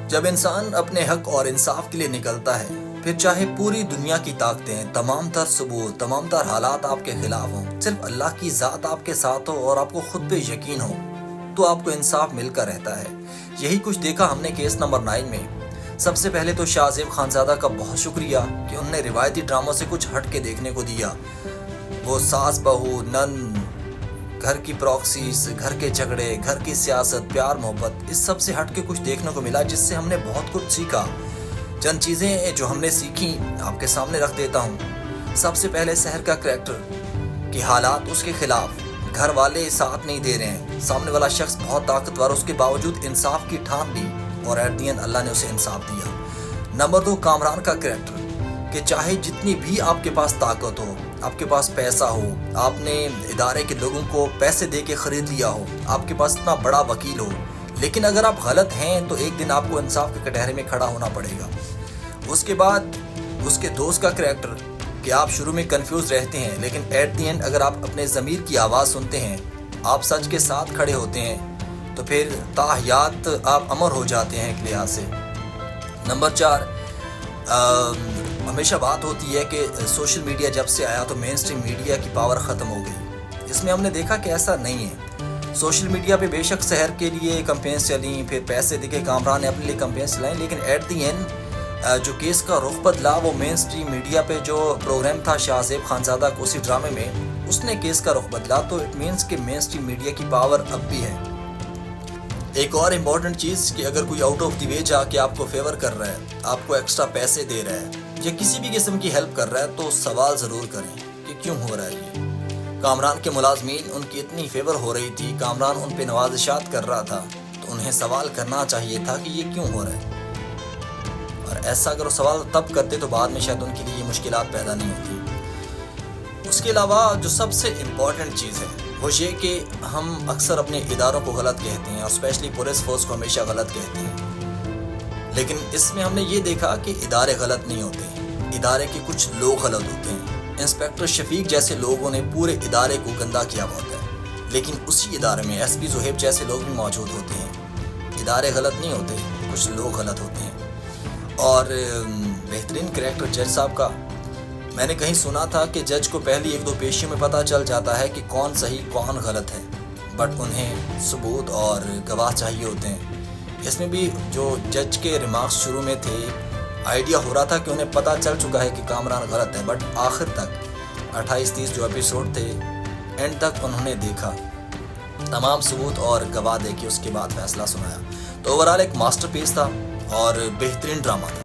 جب انسان اپنے حق اور انصاف کے لیے نکلتا ہے، پھر چاہے پوری دنیا کی طاقتیں، تمام تر ثبوت، تمام تر حالات آپ کے خلاف ہوں، صرف اللہ کی ذات آپ کے ساتھ ہو اور آپ کو خود پہ یقین ہو، تو آپ کو انصاف مل کر رہتا ہے۔ یہی کچھ دیکھا ہم نے کیس نمبر 9 میں۔ سب سے پہلے تو شاہ زیب خانزادہ کا بہت شکریہ کہ انہوں نے روایتی ڈراموں سے کچھ ہٹ کے دیکھنے کو دیا۔ وہ ساس بہو، نن، گھر کی پراکسیز، گھر کے جھگڑے، گھر کی سیاست، پیار محبت، اس سب سے ہٹ کے کچھ دیکھنے کو ملا جس سے ہم نے بہت کچھ سیکھا۔ چند چیزیں جو ہم نے سیکھی آپ کے سامنے رکھ دیتا ہوں۔ سب سے پہلے سحر کا کریکٹر کہ حالات اس کے خلاف، گھر والے ساتھ نہیں دے رہے ہیں، سامنے والا شخص بہت طاقتور، اس کے باوجود انصاف کی ٹھان لی اور ایٹ دی اینڈ اللہ نے اسے انصاف دیا۔ نمبر 2 کامران کا کریکٹر کہ چاہے جتنی بھی آپ کے پاس طاقت ہو، آپ کے پاس پیسہ ہو، آپ نے ادارے کے لوگوں کو پیسے دے کے خرید لیا ہو، آپ کے پاس اتنا بڑا وکیل ہو، لیکن اگر آپ غلط ہیں تو ایک دن آپ کو انصاف کے کٹہرے میں کھڑا ہونا پڑے گا۔ اس کے بعد اس کے دوست کا کریکٹر کہ آپ شروع میں کنفیوز رہتے ہیں، لیکن ایٹ دی اینڈ اگر آپ اپنے ضمیر کی آواز سنتے ہیں، آپ سچ کے ساتھ کھڑے ہوتے ہیں، تو پھر تا حیات آپ امر ہو جاتے ہیں ایک لحاظ سے۔ نمبر 4 ہمیشہ بات ہوتی ہے کہ سوشل میڈیا جب سے آیا تو مین اسٹریم میڈیا کی پاور ختم ہو گئی۔ اس میں ہم نے دیکھا کہ ایسا نہیں ہے۔ سوشل میڈیا پہ بے شک سحر کے لیے کمپینز چلیں، پھر پیسے دے کے کامران نے اپنے لیے کمپینز چلائیں، لیکن ایٹ دی اینڈ جو کیس کا رخ بدلا وہ مین اسٹریم میڈیا پہ جو پروگرام تھا شاہ زیب خانزادہ کو اسی ڈرامے میں، اس نے کیس کا رخ بدلا، تو اٹ مینس کہ مین اسٹریم میڈیا کی پاور اب بھی ہے۔ ایک اور امپورٹنٹ چیز کہ اگر کوئی آؤٹ آف دی وے جا کے آپ کو فیور کر رہا ہے، آپ کو ایکسٹرا پیسے دے رہا ہے یا کسی بھی قسم کی ہیلپ کر رہا ہے، تو سوال ضرور کریں کہ کیوں ہو رہا ہے یہ۔ کامران کے ملازمین ان کی اتنی فیور ہو رہی تھی، کامران ان پہ نوازشات کر رہا تھا، تو انہیں سوال کرنا چاہیے تھا کہ یہ کیوں ہو رہا ہے، اور ایسا اگر وہ سوال تب کرتے تو بعد میں شاید ان کے لیے یہ مشکلات پیدا نہیں ہوتی۔ اس کے علاوہ جو سب سے امپورٹنٹ چیز ہے وہ یہ کہ ہم اکثر اپنے اداروں کو غلط کہتے ہیں، اور اسپیشلی پولیس فورس کو ہمیشہ غلط کہتے ہیں، لیکن اس میں ہم نے یہ دیکھا کہ ادارے غلط نہیں ہوتے، ادارے کے کچھ لوگ غلط ہوتے ہیں۔ انسپیکٹر شفیق جیسے لوگوں نے پورے ادارے کو گندا کیا ہوا ہوتا ہے، لیکن اسی ادارے میں ایس پی زہیب جیسے لوگ بھی موجود ہوتے ہیں۔ ادارے غلط نہیں ہوتے، کچھ لوگ غلط ہوتے ہیں۔ اور بہترین کریکٹر جج صاحب کا، میں نے کہیں سنا تھا کہ جج کو پہلی 1-2 پیشیوں میں پتہ چل جاتا ہے کہ کون صحیح کون غلط ہے، بٹ انہیں ثبوت اور گواہ چاہیے ہوتے ہیں۔ اس میں بھی جو جج کے ریمارکس شروع میں تھے، آئیڈیا ہو رہا تھا کہ انہیں پتہ چل چکا ہے کہ کامران غلط ہے، بٹ آخر تک 28-30 جو ایپیسوڈ تھے، اینڈ تک انہوں نے دیکھا، تمام ثبوت اور گواہ دے کے اس کے بعد فیصلہ سنایا۔ تو اوورآل ایک ماسٹر پیس تھا اور بہترین ڈرامہ تھا۔